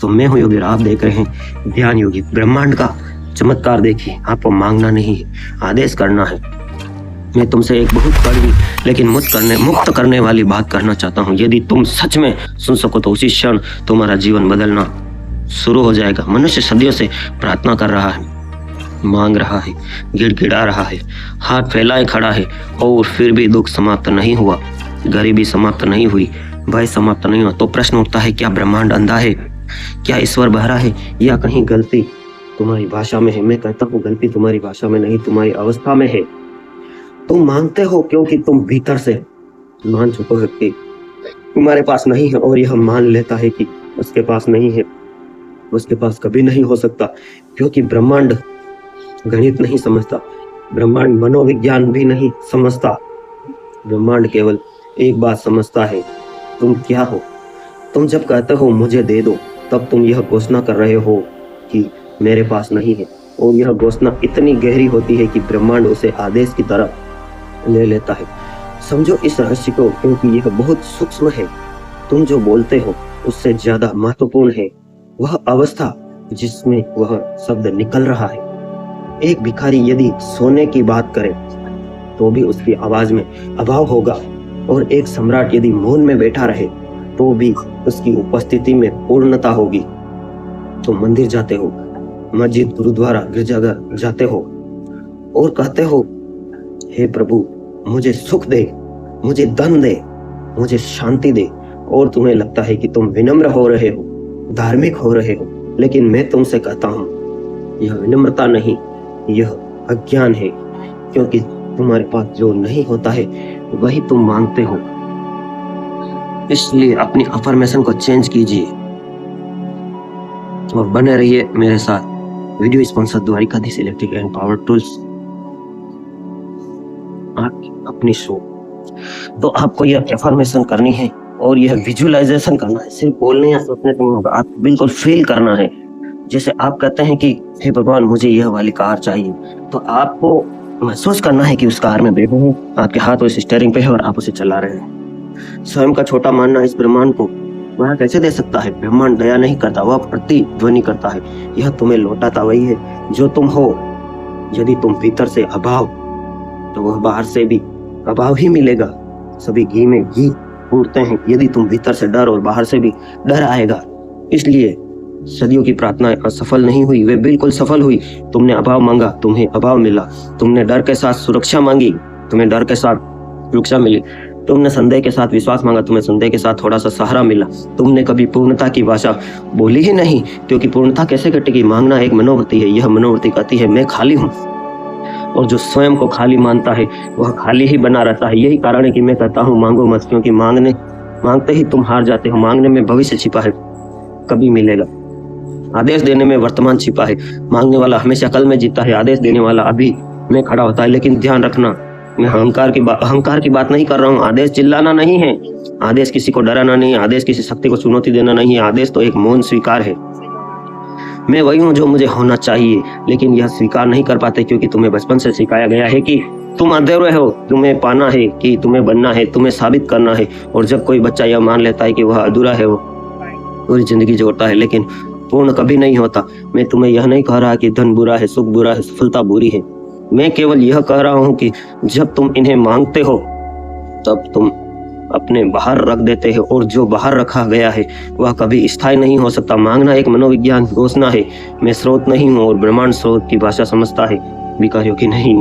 दोस्तों, मैं हूँ योगी, आप देख रहे हैं ध्यान योगी। ब्रह्मांड का चमत्कार देखिए, आपको मांगना नहीं है, आदेश करना है। मैं तुमसे एक बहुत कड़वी लेकिन मुक्त करने वाली बात कहना चाहता हूँ। यदि तुम सच में सुन सको तो उसी क्षण तुम्हारा जीवन बदलना शुरू हो जाएगा। मनुष्य सदियों से प्रार्थना कर रहा है, मांग रहा है, गिड़गिड़ा रहा है, हाथ फैलाए खड़ा है, और फिर भी दुख समाप्त नहीं हुआ, गरीबी समाप्त नहीं हुई, भय समाप्त नहीं हुआ। तो प्रश्न उठता है, क्या ब्रह्मांड अंधा है? क्या ईश्वर बहरा है? या कहीं गलती तुम्हारी भाषा में है? मैं कहता हूँ गलती तुम्हारी भाषा में नहीं, तुम्हारी अवस्था में है। तुम मांगते हो क्योंकि तुम भीतर से मान चुके हो कि तुम्हारे पास नहीं है, और यह मान लेता है कि उसके पास नहीं है, उसके पास कभी नहीं हो सकता, क्योंकि ब्रह्मांड गणित नहीं समझता, ब्रह्मांड मनोविज्ञान भी नहीं समझता। ब्रह्मांड केवल एक बात समझता है, तुम क्या हो। तुम जब कहते हो मुझे दे दो, तब तुम यह घोषणा कर रहे हो कि मेरे पास नहीं है, और यह घोषणा इतनी गहरी होती है कि ब्रह्मांड उसे आदेश की तरह ले लेता है। समझो इस रहस्य को, क्योंकि यह बहुत सूक्ष्म है। तुम जो बोलते हो उससे ज्यादा महत्वपूर्ण है वह अवस्था जिसमें वह शब्द निकल रहा है। एक भिखारी यदि सोने की बात करे तो भी उसकी आवाज में अभाव होगा, और एक सम्राट यदि मौन में बैठा रहे तो भी उसकी उपस्थिति में पूर्णता होगी। तुम मंदिर जाते हो, मस्जिद, गुरुद्वारा, गिरजाघर जाते हो और कहते हो, हे प्रभु मुझे सुख दे, मुझे धन दे, मुझे शांति दे, और तुम्हें लगता है कि तुम विनम्र हो रहे हो, धार्मिक हो रहे हो। लेकिन मैं तुमसे कहता हूं, यह विनम्रता नहीं, यह अज्ञान है, क्योंकि तुम्हारे पास जो नहीं होता है वही तुम मांगते हो। इसलिए अपनी अफर्मेशन को चेंज कीजिए और बने रहिए मेरे साथ। Video sponsor Dwarikadhish electric and power tools, अपनी शो। तो आपको यह अफर्मेशन करनी है और यह विजुअलाइजेशन करना है, सिर्फ बोलने या सोचने से नहीं होगा, आप बिल्कुल फील करना है। जैसे आप कहते हैं कि हे भगवान मुझे यह वाली कार चाहिए, तो आपको महसूस करना है कि उस कार में बैठे हैं, आपके हाथ उस स्टीयरिंग पे है और आप उसे चला रहे हैं। स्वयं का छोटा मानना इस ब्रह्मांड को वह कैसे दे सकता है? ब्रह्मांड दया नहीं करता, वह प्रतिध्वनि करता है। यह तुम्हें लौटाता वही है जो तुम हो। यदि तुम भीतर से अभाव, तो वह बाहर से भी अभाव ही मिलेगा। सभी घी में घी फूटते हैं। यदि तुम भीतर से डर और बाहर से भी डर आएगा। इसलिए सदियों की प्रार्थनाएं असफल नहीं हुई, वे बिल्कुल सफल हुई। तुमने अभाव मांगा, तुम्हें अभाव मिला। तुमने डर के साथ सुरक्षा मांगी, तुम्हें डर के साथ सुरक्षा मिली। तुमने संदेह के साथ विश्वास मांगा, तुम्हें संदेह के साथ थोड़ा सा सहारा मिला। तुमने कभी पूर्णता की भाषा बोली ही नहीं, क्योंकि पूर्णता कैसे घटेगी? मांगना एक मनोवृत्ति है। यह मनोवृत्ति कहती है मैं खाली हूँ, और जो स्वयं को खाली मानता है वह खाली ही बना रहता है। यही कारण है कि मैं कहता हूँ मांगो मत, क्योंकि मांगते ही तुम हार जाते हो। मांगने में भविष्य छिपा है, कभी मिलेगा। आदेश देने में वर्तमान छिपा है। मांगने वाला हमेशा कल में जीता है, आदेश देने वाला अभी में खड़ा होता है। लेकिन ध्यान रखना, मैं अहंकार की बात नहीं कर रहा हूँ। आदेश चिल्लाना नहीं है, आदेश किसी को डराना नहीं है, आदेश किसी शक्ति को चुनौती देना नहीं है। आदेश तो एक मौन स्वीकार है। मैं वही हूँ जो मुझे होना चाहिए, लेकिन यह स्वीकार नहीं कर पाते, क्योंकि तुम्हें बचपन से सिखाया गया है कि तुम अधूरे हो, तुम्हें पाना है, कि तुम्हें बनना है, तुम्हें साबित करना है। और जब कोई बच्चा यह मान लेता है कि वह अधूरा है, वो पूरी जिंदगी जोड़ता है, लेकिन पूर्ण कभी नहीं होता। मैं तुम्हें यह नहीं कह रहा कि धन बुरा है, सुख बुरा है, सफलता बुरी है। मैं केवल यह कह रहा हूँ कि जब तुम इन्हें मांगते हो तब तुम अपने बाहर रख देते हो, और जो बाहर रखा गया है वह कभी स्थायी नहीं हो सकता। मांगना एक मनोविज्ञान घोषणा है। मैं स्रोत नहीं हूँ, और ब्रह्मांड स्रोत की भाषा समझता है, भिखारियों की नहीं।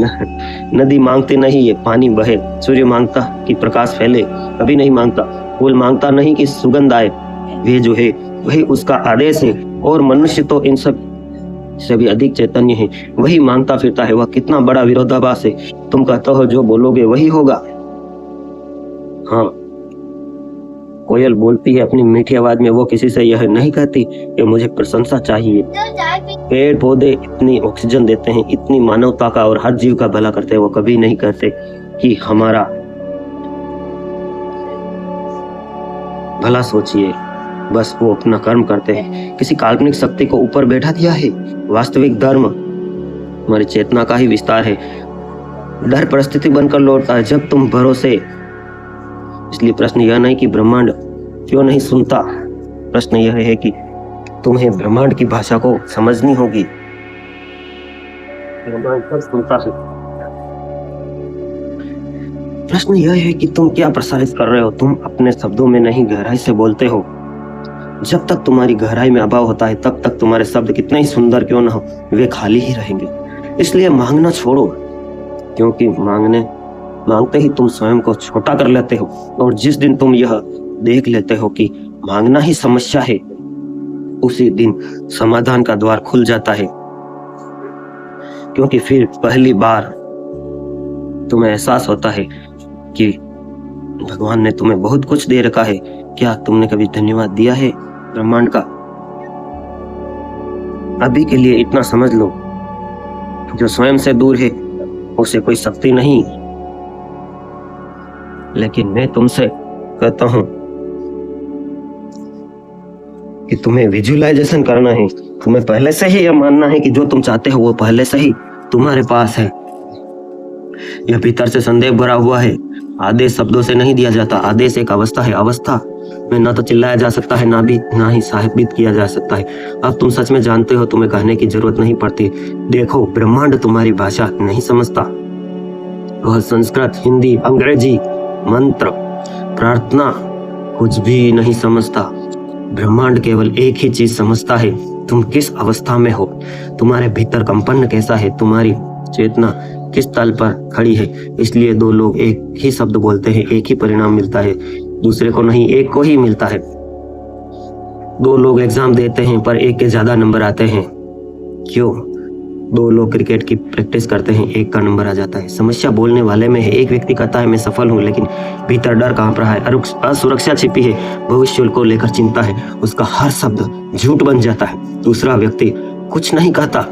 नदी मांगते नहीं ये पानी बहे, सूर्य मांगता कि प्रकाश फैले, कभी नहीं मांगता। फूल मांगता नहीं कि सुगंध आए, वे जो है वही उसका आदेश है। और मनुष्य तो इन सब से भी अधिक चैतन्य है, वही मांगता फिरता है। वह कितना बड़ा विरोधाभास है। तुम कहते हो जो बोलोगे वही होगा। हाँ, कोयल बोलती है अपनी मीठी आवाज में, वो किसी से यह नहीं कहती कि मुझे प्रशंसा चाहिए। पेड़ पौधे इतनी ऑक्सीजन देते हैं, इतनी मानवता का और हर जीव का भला करते हैं, वो कभी नहीं कहते कि हमारा भला सोचिए। बस वो अपना कर्म करते हैं। किसी काल्पनिक शक्ति को ऊपर बैठा दिया है। वास्तविक धर्म हमारी चेतना का ही विस्तार है। डर परिस्थिति बनकर लौटता है जब तुम भरोसे। इसलिए प्रश्न यह नहीं कि ब्रह्मांड क्यों नहीं सुनता, प्रश्न यह है कि तुम्हें ब्रह्मांड की भाषा को समझनी होगी। ब्रह्मांड सब सुनता है। प्रश्न यह है कि तुम क्या प्रसारित कर रहे हो। तुम अपने शब्दों में नहीं, गहराई से बोलते हो। जब तक तुम्हारी गहराई में अभाव होता है, तब तक तुम्हारे शब्द कितने ही सुंदर क्यों ना हो, वे खाली ही रहेंगे। इसलिए मांगना छोड़ो, क्योंकि मांगते ही तुम स्वयं को छोटा कर लेते हो। और जिस दिन तुम यह देख लेते हो कि मांगना ही समस्या है, उसी दिन समाधान का द्वार खुल जाता है। क्योंकि फिर पहली बार तुम्हें एहसास होता है कि भगवान ने तुम्हें बहुत कुछ दे रखा है। क्या तुमने कभी धन्यवाद दिया है ब्रह्मांड का? अभी के लिए इतना समझ लो, जो स्वयं से दूर है उसे कोई शक्ति नहीं। लेकिन मैं तुमसे कहता हूं कि तुम्हें विजुअलाइजेशन करना है। तुम्हें पहले से ही यह मानना है कि जो तुम चाहते हो वो पहले से ही तुम्हारे पास है। यह भीतर से संदेह भरा हुआ है। आदेश शब्दों से नहीं दिया जाता। आदेश एक अवस्था है। अवस्था में ना तो चिल्लाया जा सकता है, ना ही साहिबित किया जा सकता है। अब तुम सच में जानते हो, तुम्हें कहने की जरूरत नहीं पड़ती। देखो, ब्रह्मांड तुम्हारी भाषा नहीं समझता। वह संस्कृत, हिंदी, अंग्रेजी, मंत्र, प्रार्थना कुछ भी नहीं समझता। ब्रह्मांड केवल एक ही चीज समझता है, तुम किस अवस्था में हो, तुम्हारे भीतर कंपन कैसा है, तुम्हारी चेतना किस तल पर खड़ी है। इसलिए दो लोग एक ही शब्द बोलते हैं, एक ही परिणाम मिलता है, दूसरे को नहीं, एक को ही मिलता है। दो लोग एग्जाम देते हैं पर एक के ज्यादा नंबर आते हैं। क्यों? दो लोग क्रिकेट की प्रैक्टिस करते हैं, एक का नंबर आ जाता है। समस्या बोलने वाले में है। एक व्यक्ति कहता है मैं सफल हूं, लेकिन भीतर डर कांप रहा है, असुरक्षा छिपी है, भविष्य को लेकर चिंता है, उसका हर शब्द झूठ बन जाता है। दूसरा व्यक्ति कुछ नहीं कहता,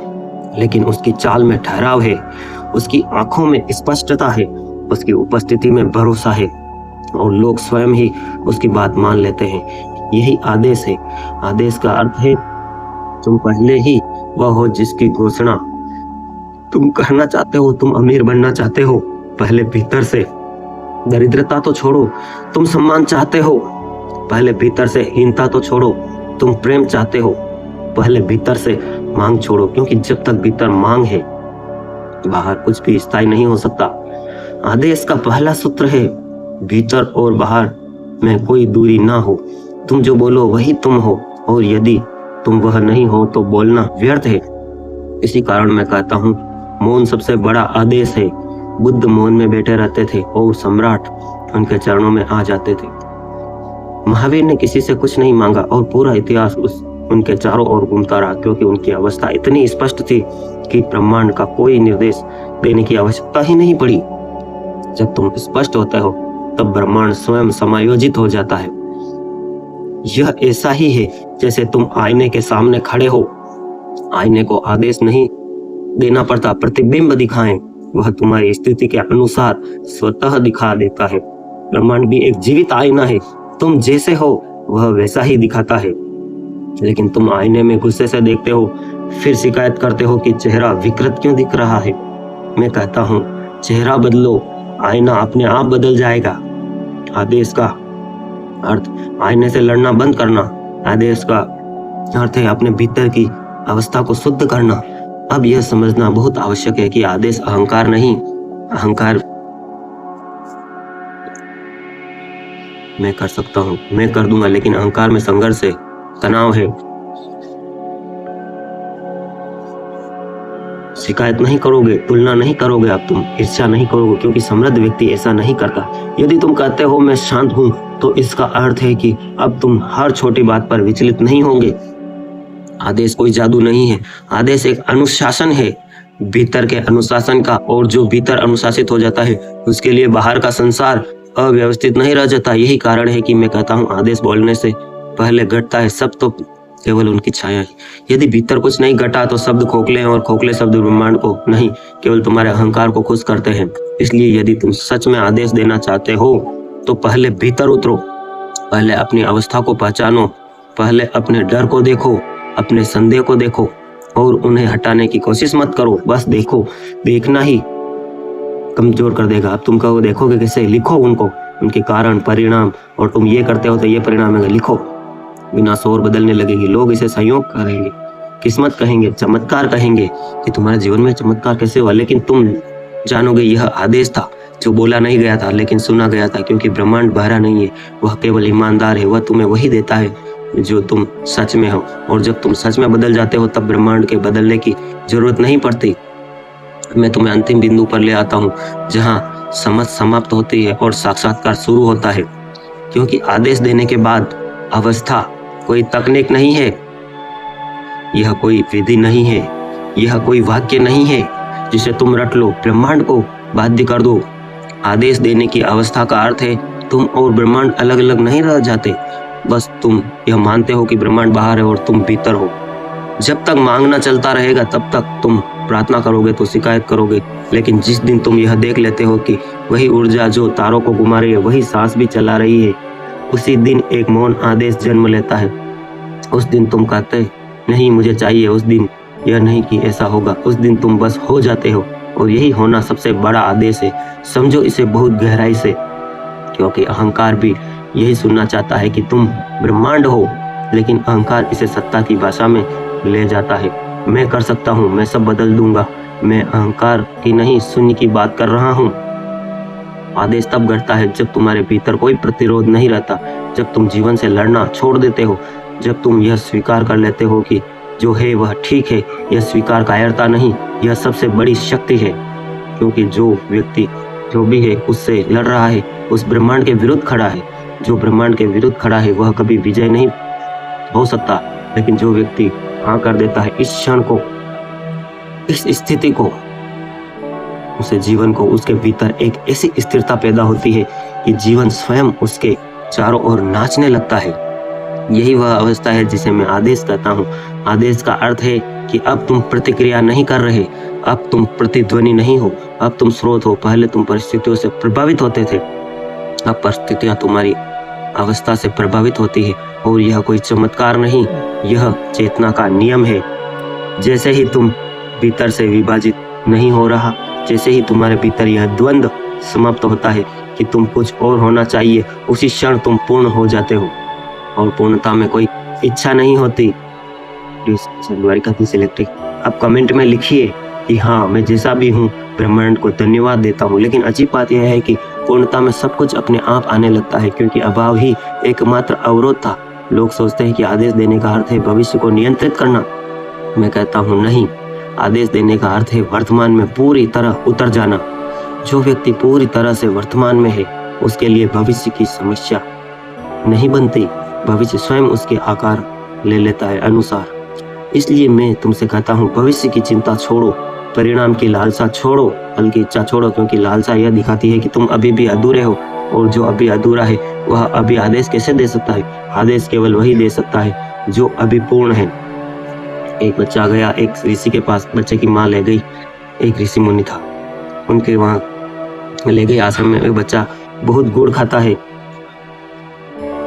लेकिन उसकी चाल में ठहराव है, उसकी आंखों में स्पष्टता है, उसकी उपस्थिति में भरोसा है, और लोग स्वयं ही उसकी बात मान लेते हैं। यही आदेश है। आदेश का अर्थ है तुम पहले ही वह हो जिसकी घोषणा तुम कहना चाहते हो। तुम अमीर बनना चाहते हो, पहले भीतर से दरिद्रता तो छोड़ो। तुम सम्मान चाहते हो, पहले भीतर से हीनता तो छोड़ो। तुम प्रेम चाहते हो, पहले भीतर से मांग छोड़ो। क्योंकि जब तक भीतर मांग है, बाहर कुछ भी स्थायी नहीं हो सकता। आदेश का पहला सूत्र है भीतर और बाहर में कोई दूरी ना हो। तुम जो बोलो वही तुम हो, और यदि तुम वह नहीं हो तो बोलना व्यर्थ है। इसी कारण मैं कहता हूँ, मौन सबसे बड़ा आदेश है। बुद्ध मौन में बैठे रहते थे और सम्राट उनके चरणों में आ जाते थे। महावीर ने किसी से कुछ नहीं मांगा और पूरा इतिहास उनके चारों ओर घूमता रहा, क्योंकि उनकी अवस्था इतनी स्पष्ट थी कि ब्रह्मांड का कोई निर्देश देने की आवश्यकता ही नहीं पड़ी। जब तुम स्पष्ट होते हो, तब ब्रह्मांड स्वयं समायोजित हो जाता है। यह ऐसा ही है जैसे तुम आईने के सामने खड़े हो। आईने को आदेश नहीं देना पड़ता, प्रतिबिंब दिखाएं, वह तुम्हारी स्थिति के अनुसार स्वतः दिखा देता है। ब्रह्मांड भी एक जीवित आईना है। तुम जैसे हो वह वैसा ही दिखाता है। लेकिन तुम आईने में गुस्से से देखते हो, फिर शिकायत करते हो कि चेहरा विकृत क्यों दिख रहा है। मैं कहता हूँ, चेहरा बदलो, आईना अपने आप बदल जाएगा। आदेश का अर्थ आईने से लड़ना बंद करना। आदेश का अर्थ है अपने भीतर की अवस्था को शुद्ध करना। अब यह समझना बहुत आवश्यक है कि आदेश अहंकार नहीं। अहंकार मैं कर सकता हूँ, मैं कर दूंगा, लेकिन अहंकार में संघर्ष है, तनाव है। शिकायत नहीं करोगे, तुलना नहीं करोगे, अब तुम ईर्ष्या नहीं करोगे, क्योंकि समृद्ध व्यक्ति ऐसा नहीं करता। यदि तुम कहते हो मैं शांत हूं, तो इसका अर्थ है कि अब तुम हर छोटी बात पर विचलित नहीं होंगे। आदेश कोई जादू नहीं है। आदेश एक अनुशासन है, भीतर के अनुशासन का। और जो भीतर अनुशासित हो जाता है, उसके लिए बाहर का संसार अव्यवस्थित नहीं रह जाता। यही कारण है कि मैं कहता हूँ, आदेश बोलने से पहले घटता है सब तो केवल उनकी छाया है। यदि भीतर कुछ नहीं घटा तो शब्द खोखले हैं, और खोखले शब्द ब्रह्मांड को नहीं, केवल तुम्हारे अहंकार को खुश करते हैं। इसलिए यदि तुम सच में आदेश देना चाहते हो, तो पहले भीतर उतरो, पहले अपनी अवस्था को पहचानो, पहले अपने डर को देखो, अपने संदेह को देखो, और उन्हें हटाने की कोशिश मत करो। बस देखो, देखना ही कमजोर कर देगा। अब तुम कहो देखोगे कैसे? लिखो उनको, उनके कारण, परिणाम, और तुम ये करते हो तो ये परिणाम है, लिखो। बिना शोर बदलने लगेगी। लोग इसे संयोग कहेंगे, किस्मत कहेंगे, चमत्कार कहेंगे कि तुम्हारे जीवन में चमत्कार कैसे हुआ, लेकिन तुम जानोगे यह आदेश था जो बोला नहीं गया था लेकिन सुना गया था, क्योंकि ब्रह्मांड बहरा नहीं है, वह केवल ईमानदार है। वह तुम्हें वही देता है जो तुम सच में हो, और जब तुम सच में बदल जाते हो तब ब्रह्मांड के बदलने की जरूरत नहीं पड़ती। मैं तुम्हें अंतिम बिंदु पर ले आता हूँ जहाँ समझ समाप्त होती है और साक्षात्कार शुरू होता है, क्योंकि आदेश देने के बाद अवस्था कोई तकनीक नहीं है, यह कोई विधि नहीं है, यह कोई वाक्य नहीं है जिसे तुम रट लो, ब्रह्मांड को बाध्य कर दो। आदेश देने की अवस्था का अर्थ है तुम और ब्रह्मांड अलग अलग नहीं रह जाते, बस तुम यह मानते हो कि ब्रह्मांड बाहर है और तुम भीतर हो। जब तक मांगना चलता रहेगा तब तक तुम प्रार्थना करोगे तो शिकायत करोगे, लेकिन जिस दिन तुम यह देख लेते हो कि वही ऊर्जा जो तारों को घुमा रही है वही सांस भी चला रही है, उसी दिन एक मौन आदेश जन्म लेता है। उस दिन तुम कहते नहीं मुझे चाहिए, उस दिन यह नहीं कि ऐसा होगा, उस दिन तुम बस हो जाते हो, और यही होना सबसे बड़ा आदेश है। समझो इसे बहुत गहराई से, क्योंकि अहंकार भी यही सुनना चाहता है कि तुम ब्रह्मांड हो, लेकिन अहंकार इसे सत्ता की भाषा में ले जाता है। मैं कर सकता हूँ, मैं सब बदल दूंगा। मैं अहंकार की नहीं शून्य की बात कर रहा हूँ। आदेश तब घटता है जब तुम्हारे भीतर कोई प्रतिरोध नहीं रहता, जब तुम जीवन से लड़ना छोड़ देते हो, जब तुम यह स्वीकार कर लेते हो कि जो है वह ठीक है। यह स्वीकार कायरता नहीं, यह सबसे बड़ी शक्ति है, क्योंकि जो व्यक्ति जो भी है उससे लड़ रहा है उस ब्रह्मांड के विरुद्ध खड़ा है। जो ब्रह्मांड के विरुद्ध खड़ा है वह कभी विजय नहीं हो सकता, लेकिन जो व्यक्ति हाँ कर देता है इस क्षण को, इस स्थिति को, उसे जीवन को, उसके भीतर एक ऐसी स्थिरता पैदा होती है कि जीवन स्वयं उसके चारों ओर नाचने लगता है। यही वह अवस्था है जिसे मैं आदेश कहता हूँ। आदेश का अर्थ है कि अब तुम प्रतिक्रिया नहीं कर रहे, अब तुम प्रतिध्वनि नहीं हो, अब तुम स्रोत हो। पहले तुम परिस्थितियों से प्रभावित होते थे, अब परिस्थितियां तुम्हारी अवस्था से प्रभावित होती है, और यह कोई चमत्कार नहीं, यह चेतना का नियम है। जैसे ही तुम भीतर से विभाजित नहीं हो रहा, जैसे ही तुम्हारे भीतर यह द्वंद्व समाप्त होता है कि तुम कुछ और होना चाहिए, उसी क्षण तुम पूर्ण हो जाते हो, और पूर्णता में कोई इच्छा नहीं होती। द्वारिकाधीश इलेक्ट्रिक, अब कमेंट में लिखिए कि हाँ मैं जैसा भी हूँ ब्रह्मांड को धन्यवाद देता हूँ। लेकिन अजीब बात यह है कि पूर्णता में सब कुछ अपने आप आने लगता है, क्योंकि अभाव ही एकमात्र अवरोध था। लोग सोचते हैं कि आदेश देने का अर्थ है भविष्य को नियंत्रित करना। मैं कहता हूँ नहीं, आदेश देने का अर्थ है वर्तमान में पूरी तरह उतर जाना। जो व्यक्ति पूरी तरह से वर्तमान में है उसके लिए भविष्य की समस्या नहीं बनती, भविष्य स्वयं उसके आकार ले लेता है अनुसार। इसलिए मैं तुमसे कहता हूँ भविष्य की चिंता छोड़ो, परिणाम की लालसा छोड़ो, फल की इच्छा छोड़ो, क्योंकि लालसा यह दिखाती है कि तुम अभी भी अधूरे हो, और जो अभी अधूरा है वह अभी आदेश कैसे दे सकता है। आदेश केवल वही दे सकता है जो अभी पूर्ण है। एक बच्चा गया एक ऋषि के पास, बच्चे की माँ ले गई, एक ऋषि मुनि था, उनके वहां ले गई आश्रम में। एक बच्चा बहुत गुड़ खाता है,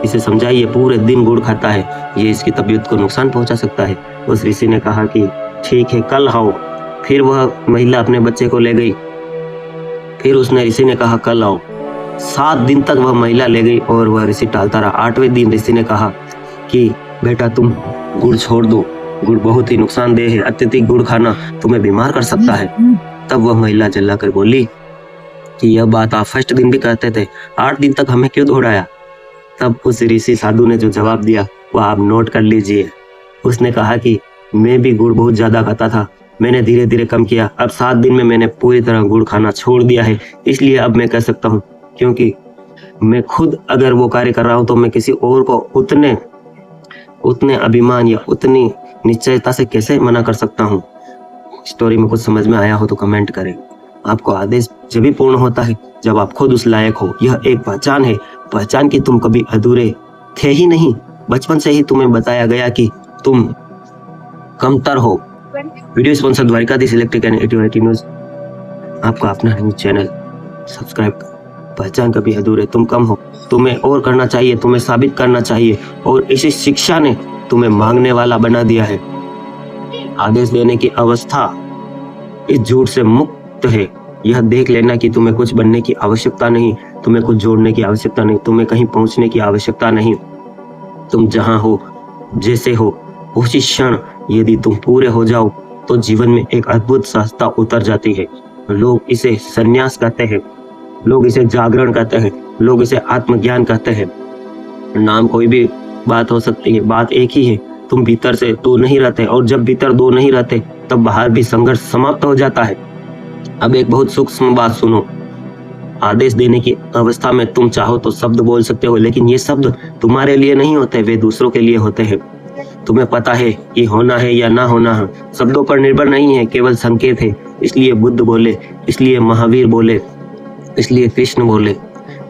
इसे समझाइए, पूरे दिन गुड़ खाता है, ये इसकी तबीयत को नुकसान पहुंचा सकता है। उस ऋषि ने कहा कि ठीक है कल आओ। फिर वह महिला अपने बच्चे को ले गई, फिर उसने ऋषि ने कहा कल आओ। 7 दिन तक वह महिला ले गई और वह ऋषि टालता रहा। 8वें दिन ऋषि ने कहा कि बेटा तुम गुड़ छोड़ दो, गुड़ बहुत ही नुकसानदेह है, अत्यधिक गुड़ खाना तुम्हें बीमार कर सकता है। तब वह महिला चिल्लाकर बोली कि यह बात आप फर्स्ट दिन भी कहते थे, 8 दिन तक हमें क्यों दौड़ाया। तब उस ऋषि साधु ने जो जवाब दिया वह आप नोट कर लीजिए। उसने कहा कि मैं भी गुड़ बहुत ज्यादा खाता था, मैंने धीरे धीरे कम किया, अब 7 दिन में मैंने पूरी तरह गुड़ खाना छोड़ दिया है। इसलिए अब मैं कह सकता हूँ, क्योंकि मैं खुद अगर वो कार्य कर रहा हूँ तो मैं किसी और को उतने अभिमान या उतनी निश्चयता से कैसे मना कर सकता हूँ। स्टोरी में कुछ समझ में आया हो तो कमेंट करें। आपको आदेश जब भी पूर्ण होता है जब आप खुद उस लायक हो। यह एक पहचान है, पहचान की तुम कभी अधूरे थे ही नहीं। बचपन से ही तुम्हें बताया गया कि तुम कमतर हो। Video sponsor Dwarikadhish electric and एटीआईटी न्यूज, आपका अपना न्यूज चैनल सब्सक्राइब करो। पहचान कभी अधूरे, तुम कम हो, तुम्हें और करना चाहिए, तुम्हें साबित करना चाहिए, और इसी शिक्षा ने तुम्हें मांगने वाला बना दिया है। आदेश देने की अवस्था इस झूठ से मुक्त है। यह देख लेना कि तुम्हें कुछ बनने की आवश्यकता नहीं, तुम्हें कुछ जोड़ने की आवश्यकता नहीं, तुम्हें कहीं पहुंचने की आवश्यकता नहीं। तुम जहां हो जैसे हो उसी क्षण यदि तुम पूरे हो जाओ तो जीवन में एक अद्भुत सहजता उतर जाती है। लोग इसे संन्यास कहते हैं, लोग इसे जागरण कहते हैं, लोग इसे आत्मज्ञान कहते हैं। नाम कोई भी बात हो सकती है, बात एक ही है, तुम भीतर से दो नहीं रहते, और जब भीतर दो नहीं रहते तब बाहर भी संघर्ष समाप्त हो जाता है। अब एक बहुत सूक्ष्म बात सुनो। आदेश देने की अवस्था में तुम चाहो तो शब्द बोल सकते हो, लेकिन ये शब्द तुम्हारे लिए नहीं होते, वे दूसरों के लिए होते हैं। तुम्हें पता है कि होना है या ना होना है, शब्दों पर निर्भर नहीं है, केवल संकेत है। इसलिए बुद्ध बोले, इसलिए महावीर बोले, इसलिए कृष्ण बोले,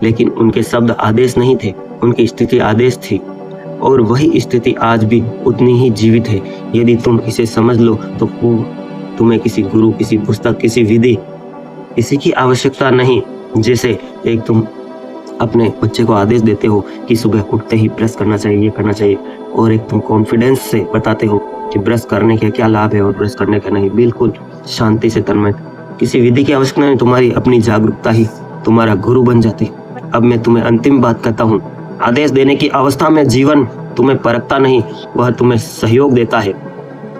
लेकिन उनके शब्द आदेश नहीं थे, उनकी स्थिति आदेश थी। और वही स्थिति आज भी उतनी ही जीवित है। यदि तुम इसे समझ लो तो तुम्हें किसी गुरु, किसी पुस्तक, किसी विधि, किसी की आवश्यकता नहीं। जैसे एक तुम अपने बच्चे को आदेश देते हो कि सुबह उठते ही ब्रश करना चाहिए, ये करना चाहिए, और एक तुम कॉन्फिडेंस से बताते हो कि ब्रश करने के क्या लाभ है और ब्रश करने का नहीं, बिल्कुल शांति से तन्मय। किसी विधि की आवश्यकता नहीं, तुम्हारी अपनी जागरूकता ही तुम्हारा गुरु बन जाती। अब मैं तुम्हें अंतिम बात कहता हूँ, आदेश देने की अवस्था में जीवन तुम्हें परखता नहीं, वह तुम्हें सहयोग देता है।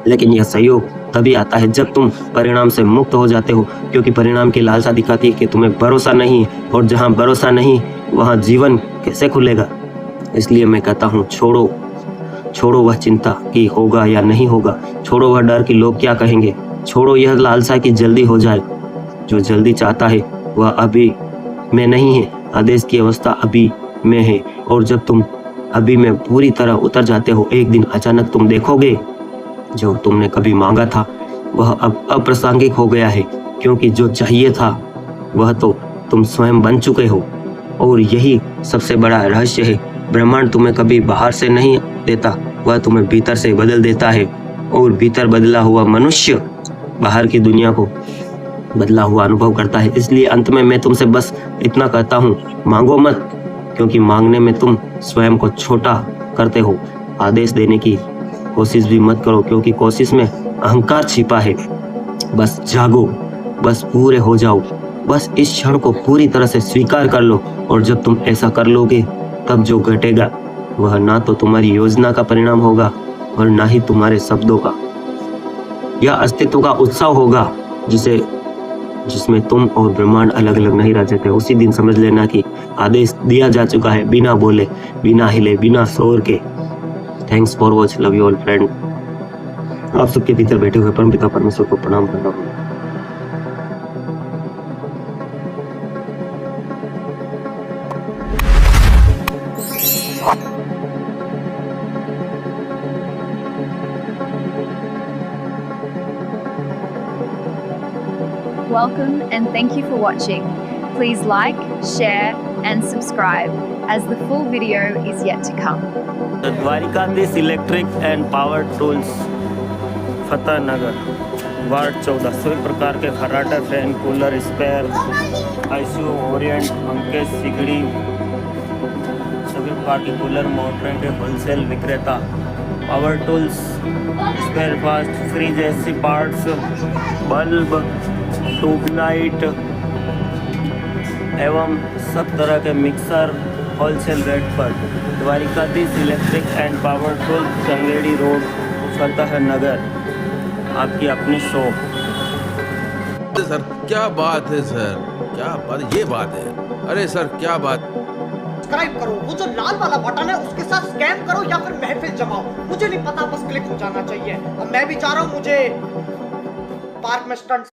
लेकिन यह सहयोग तभी आता है जब तुम परिणाम से मुक्त हो जाते हो, क्योंकि परिणाम की लालसा दिखाती है कि तुम्हें भरोसा नहीं है, और जहाँ भरोसा नहीं वहाँ जीवन कैसे खुलेगा। इसलिए मैं कहता हूँ, छोड़ो वह चिंता कि होगा या नहीं होगा, छोड़ो वह डर कि लोग क्या कहेंगे, छोड़ो यह लालसा कि जल्दी हो जाए। जो जल्दी चाहता है वह अभी में नहीं है, आदेश की अवस्था अभी में है। और जब तुम अभी में पूरी तरह उतर जाते हो, एक दिन अचानक तुम देखोगे जो तुमने कभी मांगा था वह अब अप्रासंगिक हो गया है, क्योंकि जो चाहिए था वह तो तुम स्वयं बन चुके हो। और यही सबसे बड़ा रहस्य है, ब्रह्मांड तुम्हें कभी बाहर से नहीं देता, वह तुम्हें भीतर से बदल देता है। और भीतर बदला हुआ मनुष्य बाहर की दुनिया को बदला हुआ अनुभव करता है। इसलिए अंत में मैं तुमसे बस इतना कहता हूँ, मांगो मत, क्योंकि मांगने में तुम स्वयं को छोटा करते हो। आदेश देने की कोशिश भी मत करो, क्योंकि कोशिश में अहंकार छिपा है। बस जागो, बस पूरे हो जाओ, बस इस क्षण को पूरी तरह से स्वीकार कर लो। और जब तुम ऐसा कर लोगे तब जो घटेगा वह ना तो तुम्हारी योजना का परिणाम होगा और ना ही तुम्हारे शब्दों का। यह अस्तित्व का उत्सव होगा जिसमें तुम और ब्रह्मांड अलग अलग नहीं रह जाते। उसी दिन समझ लेना कि आदेश दिया जा चुका है, बिना बोले, बिना हिले, बिना शोर के। Thanks for watch, love you all friend. आप सबके भीतर बैठे हुए परमपिता परमेश्वर को प्रणाम करता हूँ। Welcome and thank you for watching. Please like, share and subscribe as the full video is yet to come. Dwarikadhish electric and power tools, Fateh Nagar, ward 14। सभी प्रकार के खर्राटा, fan, cooler, spare, ICU, Orient, पंखे, सिगड़ी, सभी प्रकार के कूलर, मोटरें के होलसेल विक्रेता। Power tools, spare parts, fridge, AC parts, bulb, tube light एवं सब तरह के मिक्सर होलसेल रेट पर। Dwarkadhish electric and power tool, Changedi road, Fateh Nagar, आपकी अपनी शॉप। सर क्या बात है सर, क्या बात, ये बात है। अरे सर क्या बात। सब्सक्राइब करो, वो जो लाल वाला बटन है उसके साथ स्कैम करो या फिर महफिल जमाओ, मुझे नहीं पता, बस क्लिक हो जाना चाहिए। अब मैं भी चाह रहा हूँ मुझे पार्क में स्टंट